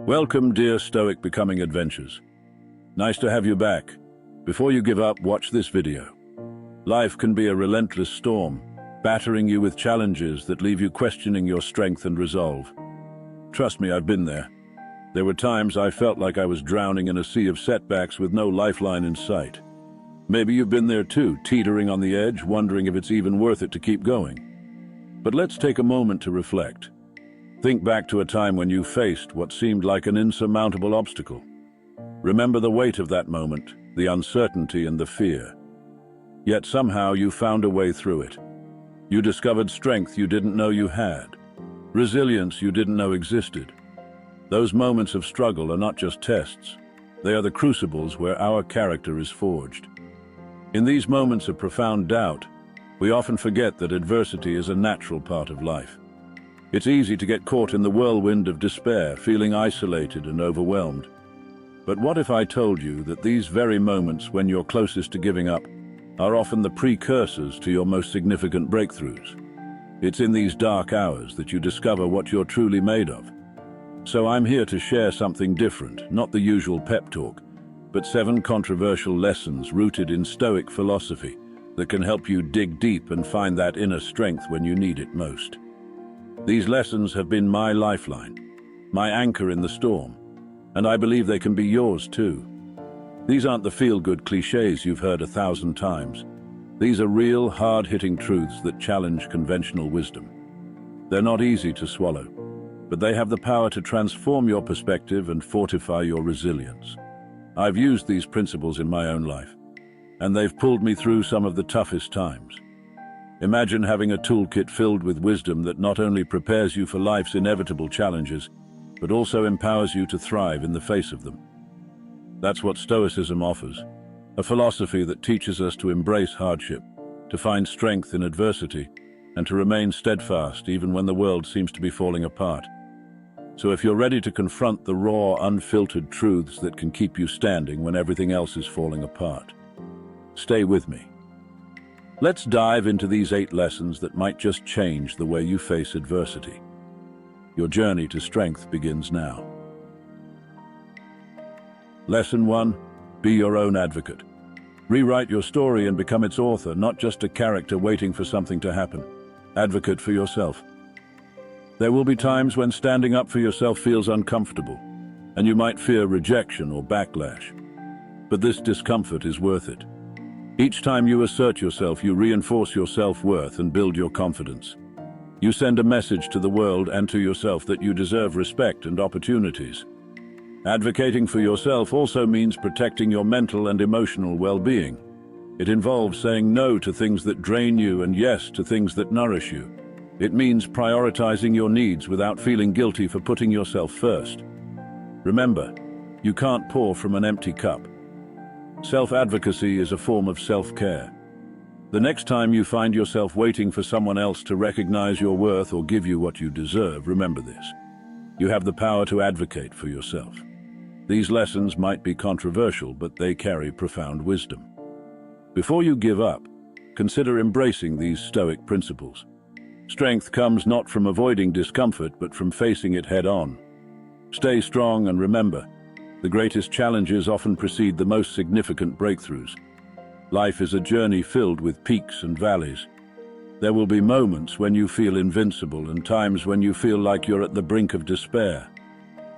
Welcome, dear Stoic Becoming Adventures. Nice to have you back. Before you give up, watch this video. Life can be a relentless storm, battering you with challenges that leave you questioning your strength and resolve. Trust me, I've been there. There were times I felt like I was drowning in a sea of setbacks with no lifeline in sight. Maybe you've been there too, teetering on the edge, wondering if it's even worth it to keep going. But let's take a moment to reflect. Think back to a time when you faced what seemed like an insurmountable obstacle. Remember the weight of that moment, the uncertainty and the fear. Yet somehow you found a way through it. You discovered strength you didn't know you had, resilience you didn't know existed. Those moments of struggle are not just tests. They are the crucibles where our character is forged. In these moments of profound doubt, we often forget that adversity is a natural part of life. It's easy to get caught in the whirlwind of despair, feeling isolated and overwhelmed. But what if I told you that these very moments when you're closest to giving up are often the precursors to your most significant breakthroughs? It's in these dark hours that you discover what you're truly made of. So I'm here to share something different, not the usual pep talk, but 7 controversial lessons rooted in Stoic philosophy that can help you dig deep and find that inner strength when you need it most. These lessons have been my lifeline, my anchor in the storm, and I believe they can be yours too. These aren't the feel-good cliches you've heard 1,000 times. These are real, hard-hitting truths that challenge conventional wisdom. They're not easy to swallow, but they have the power to transform your perspective and fortify your resilience. I've used these principles in my own life, and they've pulled me through some of the toughest times. Imagine having a toolkit filled with wisdom that not only prepares you for life's inevitable challenges, but also empowers you to thrive in the face of them. That's what Stoicism offers, a philosophy that teaches us to embrace hardship, to find strength in adversity, and to remain steadfast even when the world seems to be falling apart. So if you're ready to confront the raw, unfiltered truths that can keep you standing when everything else is falling apart, stay with me. Let's dive into these 8 lessons that might just change the way you face adversity. Your journey to strength begins now. Lesson 1. Be your own advocate. Rewrite your story and become its author, not just a character waiting for something to happen. Advocate for yourself. There will be times when standing up for yourself feels uncomfortable, and you might fear rejection or backlash. But this discomfort is worth it. Each time you assert yourself, you reinforce your self-worth and build your confidence. You send a message to the world and to yourself that you deserve respect and opportunities. Advocating for yourself also means protecting your mental and emotional well-being. It involves saying no to things that drain you and yes to things that nourish you. It means prioritizing your needs without feeling guilty for putting yourself first. Remember, you can't pour from an empty cup. Self-advocacy is a form of self-care. The next time you find yourself waiting for someone else to recognize your worth or give you what you deserve, remember this. You have the power to advocate for yourself. These lessons might be controversial, but they carry profound wisdom. Before you give up, consider embracing these Stoic principles. Strength comes not from avoiding discomfort, but from facing it head-on. Stay strong and remember, the greatest challenges often precede the most significant breakthroughs. Life is a journey filled with peaks and valleys. There will be moments when you feel invincible and times when you feel like you're at the brink of despair.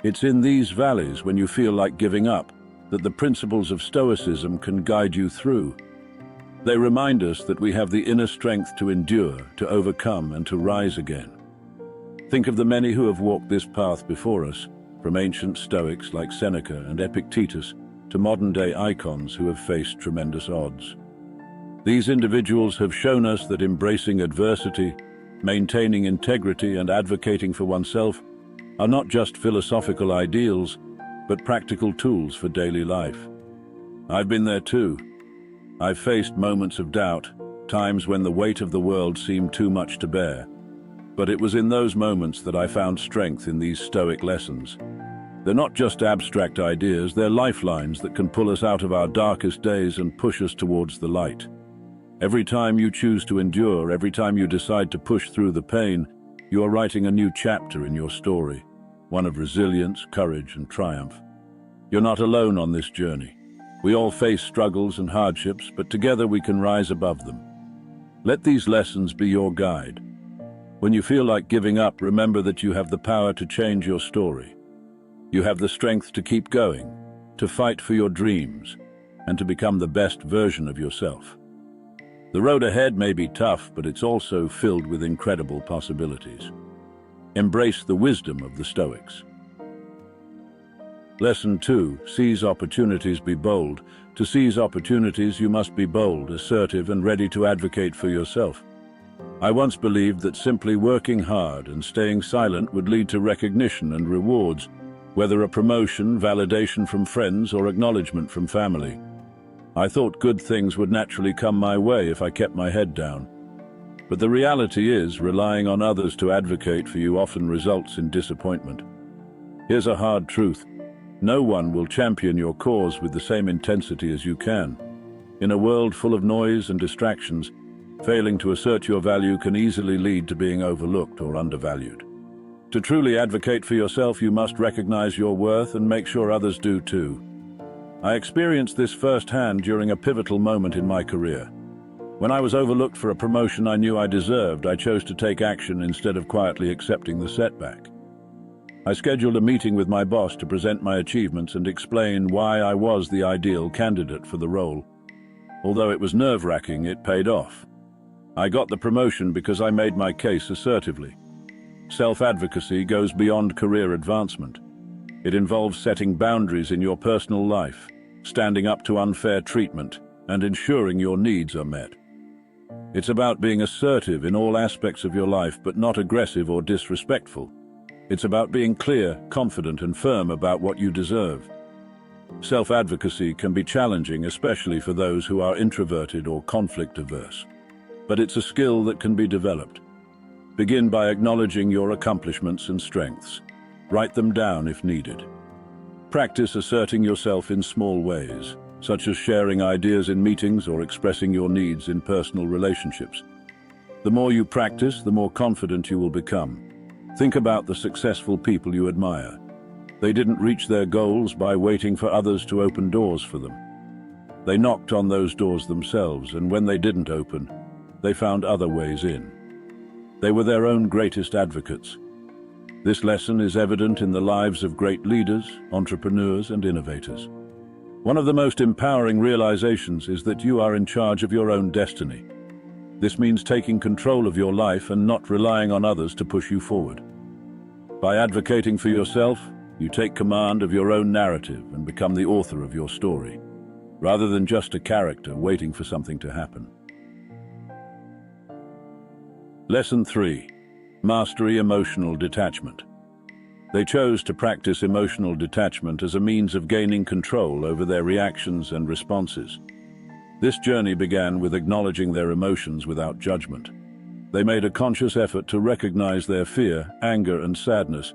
It's in these valleys, when you feel like giving up, that the principles of Stoicism can guide you through. They remind us that we have the inner strength to endure, to overcome, and to rise again. Think of the many who have walked this path before us, from ancient Stoics like Seneca and Epictetus to modern-day icons who have faced tremendous odds. These individuals have shown us that embracing adversity, maintaining integrity, and advocating for oneself are not just philosophical ideals, but practical tools for daily life. I've been there too. I've faced moments of doubt, times when the weight of the world seemed too much to bear. But it was in those moments that I found strength in these Stoic lessons. They're not just abstract ideas, they're lifelines that can pull us out of our darkest days and push us towards the light. Every time you choose to endure, every time you decide to push through the pain, you are writing a new chapter in your story. one of resilience, courage, and triumph. You're not alone on this journey. We all face struggles and hardships, but together we can rise above them. Let these lessons be your guide. When you feel like giving up, remember that you have the power to change your story. You have the strength to keep going, to fight for your dreams, and to become the best version of yourself. The road ahead may be tough, but it's also filled with incredible possibilities. Embrace the wisdom of the Stoics. Lesson 2. Seize opportunities, be bold. To seize opportunities, you must be bold, assertive, and ready to advocate for yourself. I once believed that simply working hard and staying silent would lead to recognition and rewards, whether a promotion, validation from friends, or acknowledgement from family. I thought good things would naturally come my way if I kept my head down. But the reality is, relying on others to advocate for you often results in disappointment. Here's a hard truth. No one will champion your cause with the same intensity as you can. In a world full of noise and distractions, failing to assert your value can easily lead to being overlooked or undervalued. To truly advocate for yourself, you must recognize your worth and make sure others do too. I experienced this firsthand during a pivotal moment in my career. When I was overlooked for a promotion I knew I deserved, I chose to take action instead of quietly accepting the setback. I scheduled a meeting with my boss to present my achievements and explain why I was the ideal candidate for the role. Although it was nerve-wracking, it paid off. I got the promotion because I made my case assertively. Self-advocacy goes beyond career advancement. It involves setting boundaries in your personal life, standing up to unfair treatment, and ensuring your needs are met. It's about being assertive in all aspects of your life, but not aggressive or disrespectful. It's about being clear, confident, and firm about what you deserve. Self-advocacy can be challenging, especially for those who are introverted or conflict-averse. But it's a skill that can be developed. Begin by acknowledging your accomplishments and strengths. Write them down if needed. Practice asserting yourself in small ways, such as sharing ideas in meetings or expressing your needs in personal relationships. The more you practice, the more confident you will become. Think about the successful people you admire. They didn't reach their goals by waiting for others to open doors for them. They knocked on those doors themselves, and when they didn't open, they found other ways in. They were their own greatest advocates. This lesson is evident in the lives of great leaders, entrepreneurs, and innovators. One of the most empowering realizations is that you are in charge of your own destiny. This means taking control of your life and not relying on others to push you forward. By advocating for yourself, you take command of your own narrative and become the author of your story, rather than just a character waiting for something to happen. Lesson 3. Mastery emotional detachment. They chose to practice emotional detachment as a means of gaining control over their reactions and responses. This journey began with acknowledging their emotions without judgment. They made a conscious effort to recognize their fear, anger, and sadness,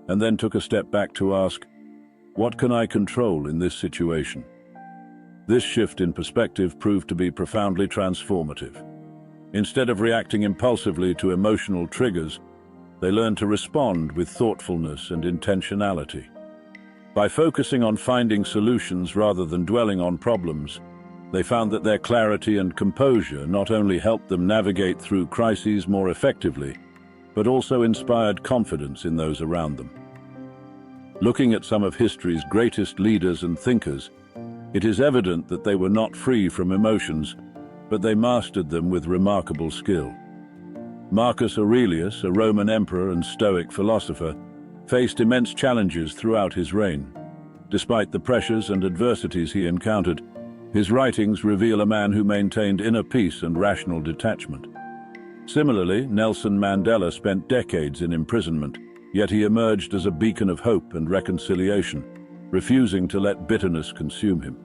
and then took a step back to ask, "What can I control in this situation?" This shift in perspective proved to be profoundly transformative. Instead of reacting impulsively to emotional triggers, they learned to respond with thoughtfulness and intentionality. By focusing on finding solutions rather than dwelling on problems, they found that their clarity and composure not only helped them navigate through crises more effectively, but also inspired confidence in those around them. Looking at some of history's greatest leaders and thinkers, it is evident that they were not free from emotions, but they mastered them with remarkable skill. Marcus Aurelius, a Roman emperor and Stoic philosopher, faced immense challenges throughout his reign. Despite the pressures and adversities he encountered, his writings reveal a man who maintained inner peace and rational detachment. Similarly, Nelson Mandela spent decades in imprisonment, yet he emerged as a beacon of hope and reconciliation, refusing to let bitterness consume him.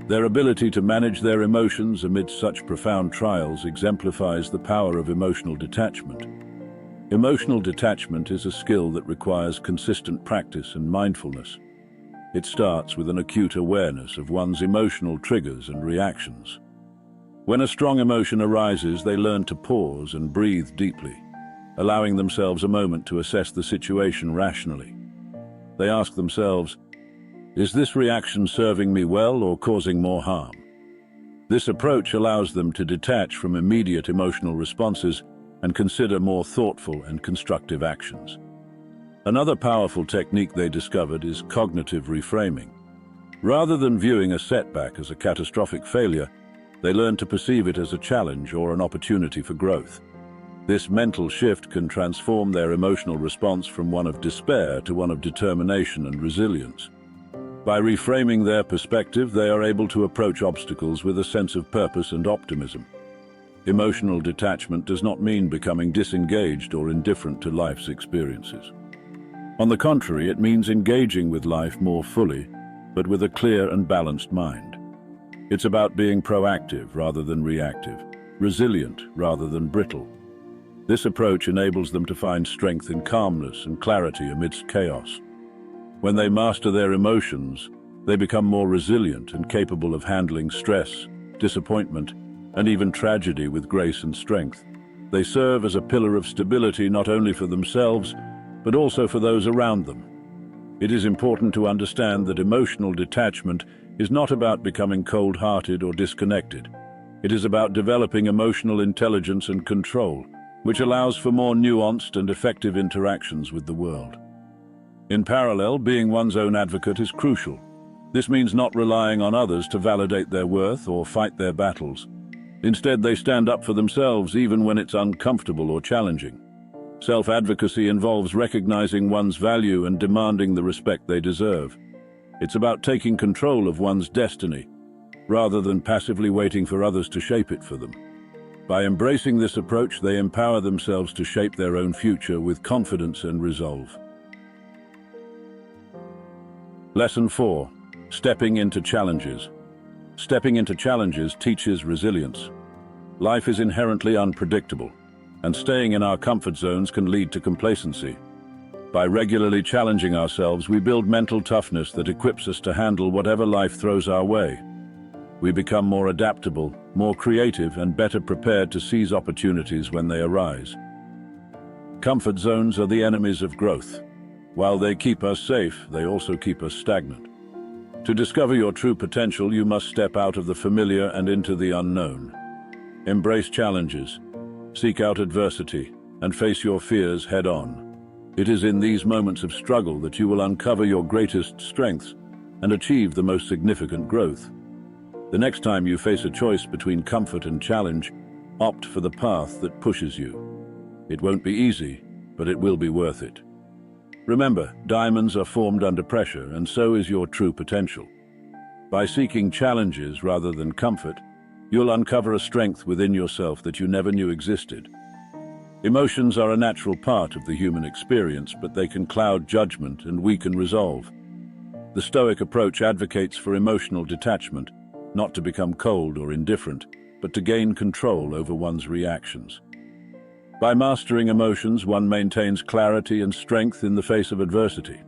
Their ability to manage their emotions amidst such profound trials exemplifies the power of emotional detachment. Emotional detachment is a skill that requires consistent practice and mindfulness. It starts with an acute awareness of one's emotional triggers and reactions. When a strong emotion arises, they learn to pause and breathe deeply, allowing themselves a moment to assess the situation rationally. They ask themselves, is this reaction serving me well or causing more harm? This approach allows them to detach from immediate emotional responses and consider more thoughtful and constructive actions. Another powerful technique they discovered is cognitive reframing. Rather than viewing a setback as a catastrophic failure, they learn to perceive it as a challenge or an opportunity for growth. This mental shift can transform their emotional response from one of despair to one of determination and resilience. By reframing their perspective, they are able to approach obstacles with a sense of purpose and optimism. Emotional detachment does not mean becoming disengaged or indifferent to life's experiences. On the contrary, it means engaging with life more fully, but with a clear and balanced mind. It's about being proactive rather than reactive, resilient rather than brittle. This approach enables them to find strength in calmness and clarity amidst chaos. When they master their emotions, they become more resilient and capable of handling stress, disappointment, and even tragedy with grace and strength. They serve as a pillar of stability not only for themselves, but also for those around them. It is important to understand that emotional detachment is not about becoming cold-hearted or disconnected. It is about developing emotional intelligence and control, which allows for more nuanced and effective interactions with the world. In parallel, being one's own advocate is crucial. This means not relying on others to validate their worth or fight their battles. Instead, they stand up for themselves even when it's uncomfortable or challenging. Self-advocacy involves recognizing one's value and demanding the respect they deserve. It's about taking control of one's destiny, rather than passively waiting for others to shape it for them. By embracing this approach, they empower themselves to shape their own future with confidence and resolve. Lesson 4. Stepping into challenges. Stepping into challenges teaches resilience. Life is inherently unpredictable, and staying in our comfort zones can lead to complacency. By regularly challenging ourselves, we build mental toughness that equips us to handle whatever life throws our way. We become more adaptable, more creative, and better prepared to seize opportunities when they arise. Comfort zones are the enemies of growth. While they keep us safe, they also keep us stagnant. To discover your true potential, you must step out of the familiar and into the unknown. Embrace challenges, seek out adversity, and face your fears head-on. It is in these moments of struggle that you will uncover your greatest strengths and achieve the most significant growth. The next time you face a choice between comfort and challenge, opt for the path that pushes you. It won't be easy, but it will be worth it. Remember, diamonds are formed under pressure, and so is your true potential. By seeking challenges rather than comfort, you'll uncover a strength within yourself that you never knew existed. Emotions are a natural part of the human experience, but they can cloud judgment and weaken resolve. The Stoic approach advocates for emotional detachment, not to become cold or indifferent, but to gain control over one's reactions. By mastering emotions, one maintains clarity and strength in the face of adversity.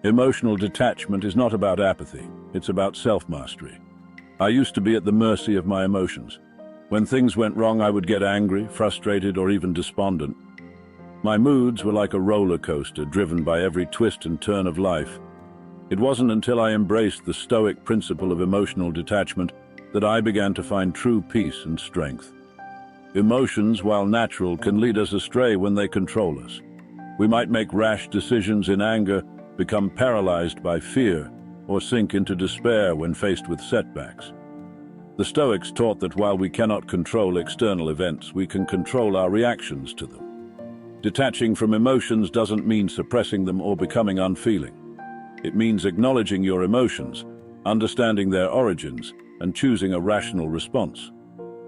Emotional detachment is not about apathy, it's about self-mastery. I used to be at the mercy of my emotions. When things went wrong, I would get angry, frustrated, or even despondent. My moods were like a roller coaster, driven by every twist and turn of life. It wasn't until I embraced the Stoic principle of emotional detachment that I began to find true peace and strength. Emotions, while natural, can lead us astray when they control us. We might make rash decisions in anger, become paralyzed by fear, or sink into despair when faced with setbacks. The Stoics taught that while we cannot control external events, we can control our reactions to them. Detaching from emotions doesn't mean suppressing them or becoming unfeeling. It means acknowledging your emotions, understanding their origins, and choosing a rational response.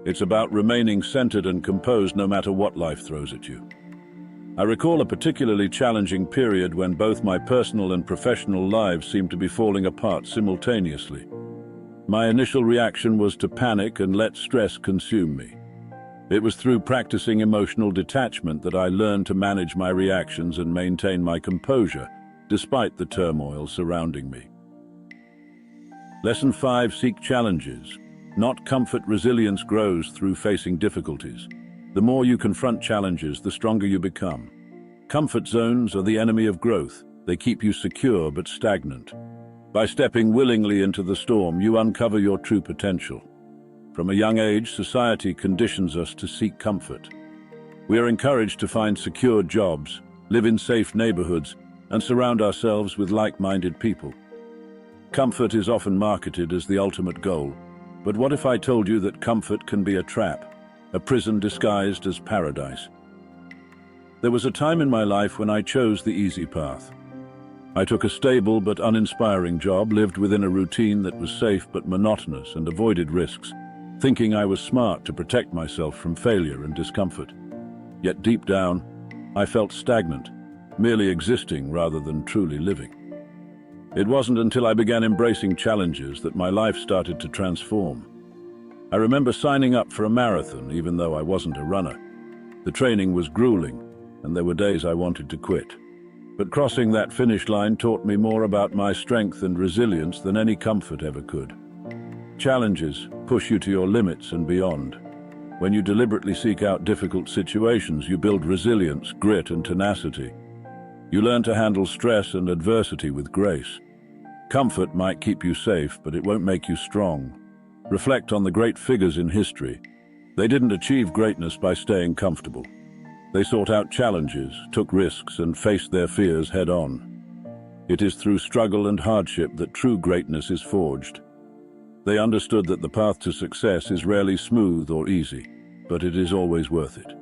It's about remaining centered and composed no matter what life throws at you. I recall a particularly challenging period when both my personal and professional lives seemed to be falling apart simultaneously. My initial reaction was to panic and let stress consume me. It was through practicing emotional detachment that I learned to manage my reactions and maintain my composure, despite the turmoil surrounding me. Lesson 5. Seek challenges. Not comfort. Resilience grows through facing difficulties. The more you confront challenges, the stronger you become. Comfort zones are the enemy of growth. They keep you secure but stagnant. By stepping willingly into the storm, you uncover your true potential. From a young age, society conditions us to seek comfort. We are encouraged to find secure jobs, live in safe neighborhoods, and surround ourselves with like-minded people. Comfort is often marketed as the ultimate goal, but what if I told you that comfort can be a trap, a prison disguised as paradise? There was a time in my life when I chose the easy path. I took a stable but uninspiring job, lived within a routine that was safe but monotonous, and avoided risks, thinking I was smart to protect myself from failure and discomfort. Yet deep down, I felt stagnant, merely existing rather than truly living. It wasn't until I began embracing challenges that my life started to transform. I remember signing up for a marathon, even though I wasn't a runner. The training was grueling, and there were days I wanted to quit. But crossing that finish line taught me more about my strength and resilience than any comfort ever could. Challenges push you to your limits and beyond. When you deliberately seek out difficult situations, you build resilience, grit, and tenacity. You learn to handle stress and adversity with grace. Comfort might keep you safe, but it won't make you strong. Reflect on the great figures in history. They didn't achieve greatness by staying comfortable. They sought out challenges, took risks, and faced their fears head-on. It is through struggle and hardship that true greatness is forged. They understood that the path to success is rarely smooth or easy, but it is always worth it.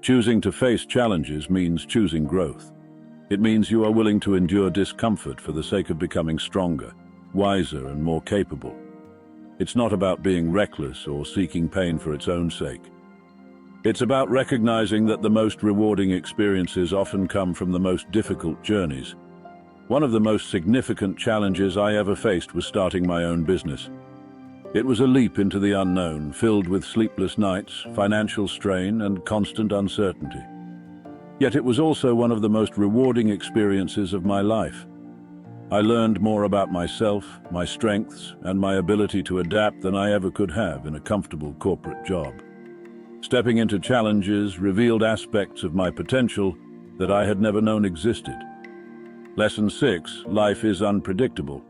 Choosing to face challenges means choosing growth. It means you are willing to endure discomfort for the sake of becoming stronger, wiser, and more capable. It's not about being reckless or seeking pain for its own sake. It's about recognizing that the most rewarding experiences often come from the most difficult journeys. One of the most significant challenges I ever faced was starting my own business. It was a leap into the unknown, filled with sleepless nights, financial strain, and constant uncertainty. Yet it was also one of the most rewarding experiences of my life. I learned more about myself, my strengths, and my ability to adapt than I ever could have in a comfortable corporate job. Stepping into challenges revealed aspects of my potential that I had never known existed. Lesson 6: life is unpredictable.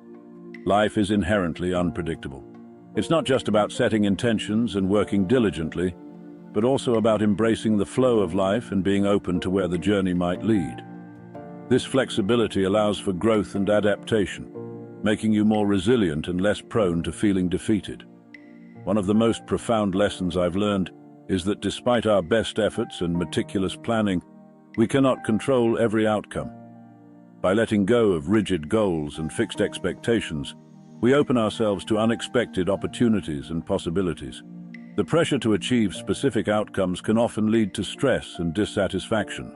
Life is inherently unpredictable. It's not just about setting intentions and working diligently, but also about embracing the flow of life and being open to where the journey might lead. This flexibility allows for growth and adaptation, making you more resilient and less prone to feeling defeated. One of the most profound lessons I've learned is that despite our best efforts and meticulous planning, we cannot control every outcome. By letting go of rigid goals and fixed expectations, we open ourselves to unexpected opportunities and possibilities. The pressure to achieve specific outcomes can often lead to stress and dissatisfaction.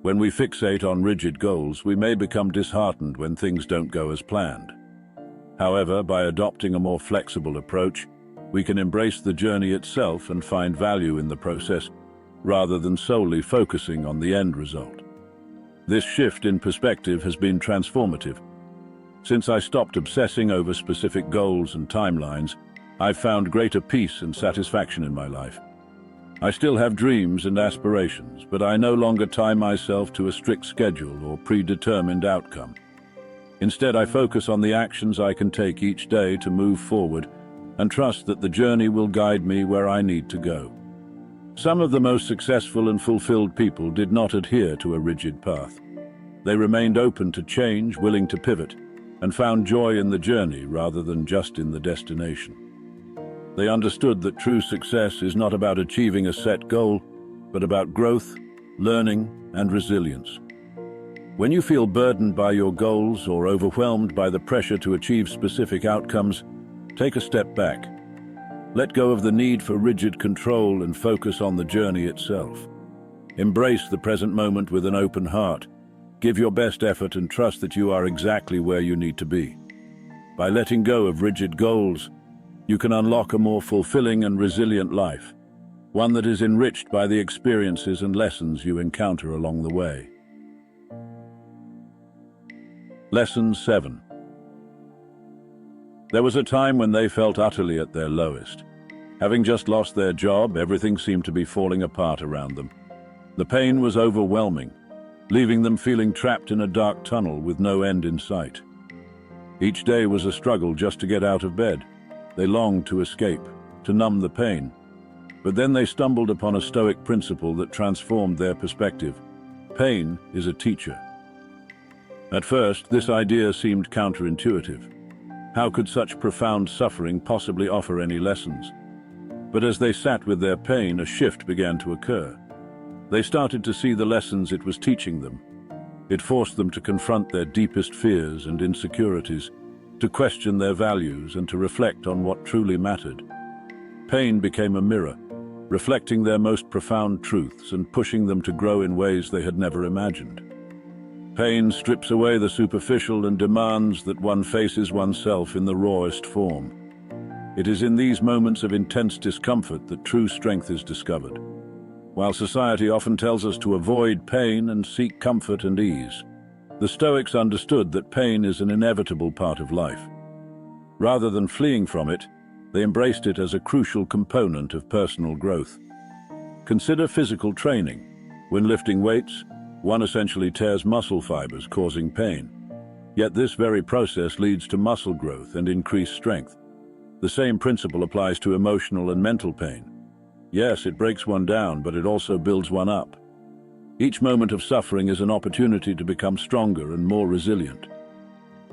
When we fixate on rigid goals, we may become disheartened when things don't go as planned. However, by adopting a more flexible approach, we can embrace the journey itself and find value in the process, rather than solely focusing on the end result. This shift in perspective has been transformative. Since I stopped obsessing over specific goals and timelines, I've found greater peace and satisfaction in my life. I still have dreams and aspirations, but I no longer tie myself to a strict schedule or predetermined outcome. Instead, I focus on the actions I can take each day to move forward and trust that the journey will guide me where I need to go. Some of the most successful and fulfilled people did not adhere to a rigid path. They remained open to change, willing to pivot, and found joy in the journey rather than just in the destination. They understood that true success is not about achieving a set goal, but about growth, learning, and resilience. When you feel burdened by your goals or overwhelmed by the pressure to achieve specific outcomes, take a step back. Let go of the need for rigid control and focus on the journey itself. Embrace the present moment with an open heart. Give your best effort and trust that you are exactly where you need to be. By letting go of rigid goals, you can unlock a more fulfilling and resilient life, one that is enriched by the experiences and lessons you encounter along the way. Lesson 7. There was a time when they felt utterly at their lowest. Having just lost their job, everything seemed to be falling apart around them. The pain was overwhelming, leaving them feeling trapped in a dark tunnel with no end in sight. Each day was a struggle just to get out of bed. They longed to escape, to numb the pain. But then they stumbled upon a Stoic principle that transformed their perspective. Pain is a teacher. At first, this idea seemed counterintuitive. How could such profound suffering possibly offer any lessons? But as they sat with their pain, a shift began to occur. They started to see the lessons it was teaching them. It forced them to confront their deepest fears and insecurities, to question their values and to reflect on what truly mattered. Pain became a mirror, reflecting their most profound truths and pushing them to grow in ways they had never imagined. Pain strips away the superficial and demands that one faces oneself in the rawest form. It is in these moments of intense discomfort that true strength is discovered. While society often tells us to avoid pain and seek comfort and ease, the Stoics understood that pain is an inevitable part of life. Rather than fleeing from it, they embraced it as a crucial component of personal growth. Consider physical training. When lifting weights, one essentially tears muscle fibers, causing pain. Yet this very process leads to muscle growth and increased strength. The same principle applies to emotional and mental pain. Yes, it breaks one down, but it also builds one up. Each moment of suffering is an opportunity to become stronger and more resilient.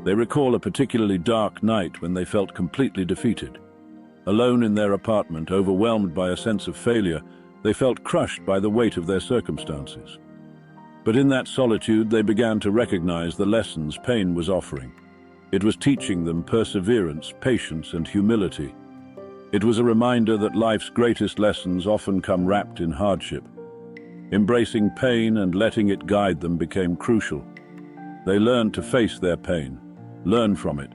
They recall a particularly dark night when they felt completely defeated. Alone in their apartment, overwhelmed by a sense of failure, they felt crushed by the weight of their circumstances. But in that solitude, they began to recognize the lessons pain was offering. It was teaching them perseverance, patience, and humility. It was a reminder that life's greatest lessons often come wrapped in hardship. Embracing pain and letting it guide them became crucial. They learned to face their pain, learn from it,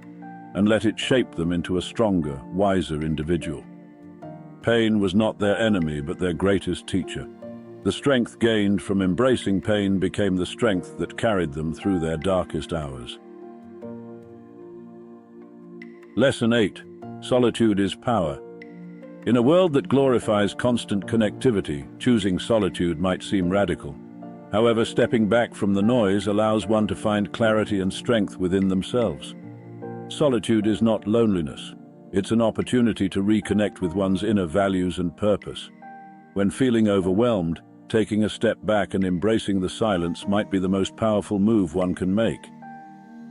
and let it shape them into a stronger, wiser individual. Pain was not their enemy, but their greatest teacher. The strength gained from embracing pain became the strength that carried them through their darkest hours. Lesson 8. Solitude is power. In a world that glorifies constant connectivity, choosing solitude might seem radical. However, stepping back from the noise allows one to find clarity and strength within themselves. Solitude is not loneliness. It's an opportunity to reconnect with one's inner values and purpose. When feeling overwhelmed, taking a step back and embracing the silence might be the most powerful move one can make.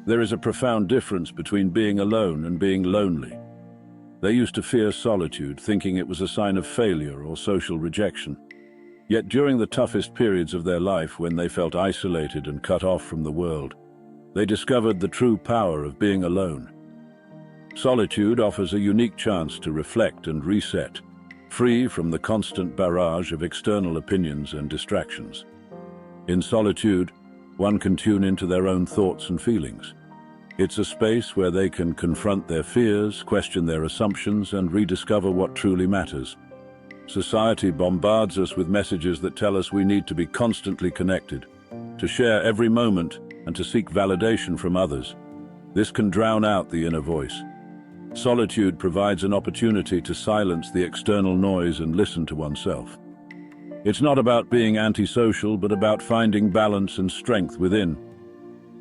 There is a profound difference between being alone and being lonely. They used to fear solitude, thinking it was a sign of failure or social rejection. Yet during the toughest periods of their life, when they felt isolated and cut off from the world, they discovered the true power of being alone. Solitude offers a unique chance to reflect and reset, free from the constant barrage of external opinions and distractions. In solitude, one can tune into their own thoughts and feelings. It's a space where they can confront their fears, question their assumptions, and rediscover what truly matters. Society bombards us with messages that tell us we need to be constantly connected, to share every moment, and to seek validation from others. This can drown out the inner voice. Solitude provides an opportunity to silence the external noise and listen to oneself. It's not about being antisocial, but about finding balance and strength within.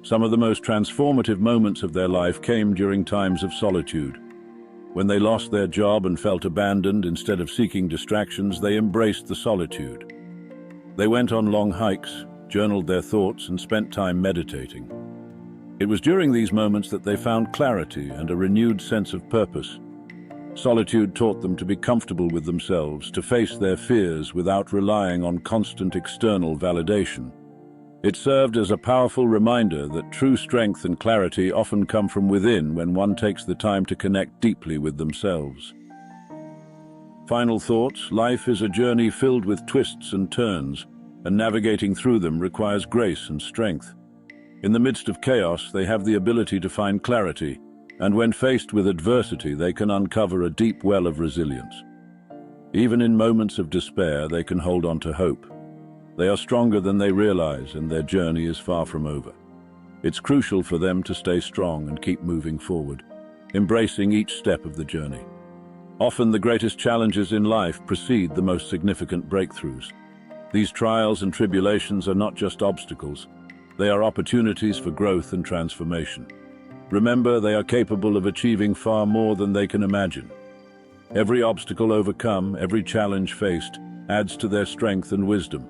Some of the most transformative moments of their life came during times of solitude. When they lost their job and felt abandoned, instead of seeking distractions, they embraced the solitude. They went on long hikes, journaled their thoughts, and spent time meditating. It was during these moments that they found clarity and a renewed sense of purpose. Solitude taught them to be comfortable with themselves, to face their fears without relying on constant external validation. It served as a powerful reminder that true strength and clarity often come from within when one takes the time to connect deeply with themselves. Final thoughts: life is a journey filled with twists and turns, and navigating through them requires grace and strength. In the midst of chaos, they have the ability to find clarity, and when faced with adversity, they can uncover a deep well of resilience. Even in moments of despair, they can hold on to hope. They are stronger than they realize, and their journey is far from over. It's crucial for them to stay strong and keep moving forward, embracing each step of the journey. Often the greatest challenges in life precede the most significant breakthroughs. These trials and tribulations are not just obstacles, They are opportunities for growth and transformation. Remember, they are capable of achieving far more than they can imagine. Every obstacle overcome, every challenge faced, adds to their strength and wisdom.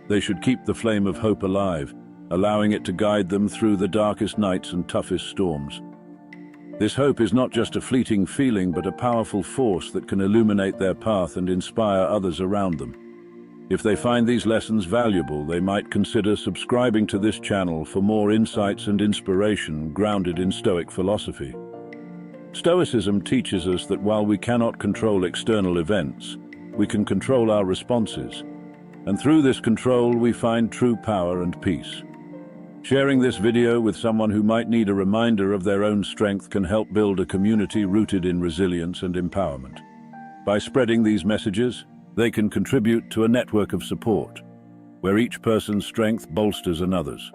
They should keep the flame of hope alive, allowing it to guide them through the darkest nights and toughest storms. This hope is not just a fleeting feeling, but a powerful force that can illuminate their path and inspire others around them. If they find these lessons valuable, they might consider subscribing to this channel for more insights and inspiration grounded in Stoic philosophy. Stoicism teaches us that while we cannot control external events, we can control our responses, and through this control we find true power and peace. Sharing this video with someone who might need a reminder of their own strength can help build a community rooted in resilience and empowerment. By spreading these messages, they can contribute to a network of support, where each person's strength bolsters another's.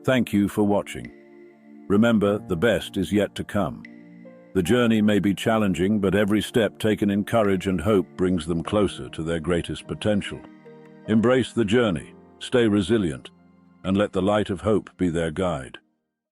Thank you for watching. Remember, the best is yet to come. The journey may be challenging, but every step taken in courage and hope brings them closer to their greatest potential. Embrace the journey, stay resilient, and let the light of hope be their guide.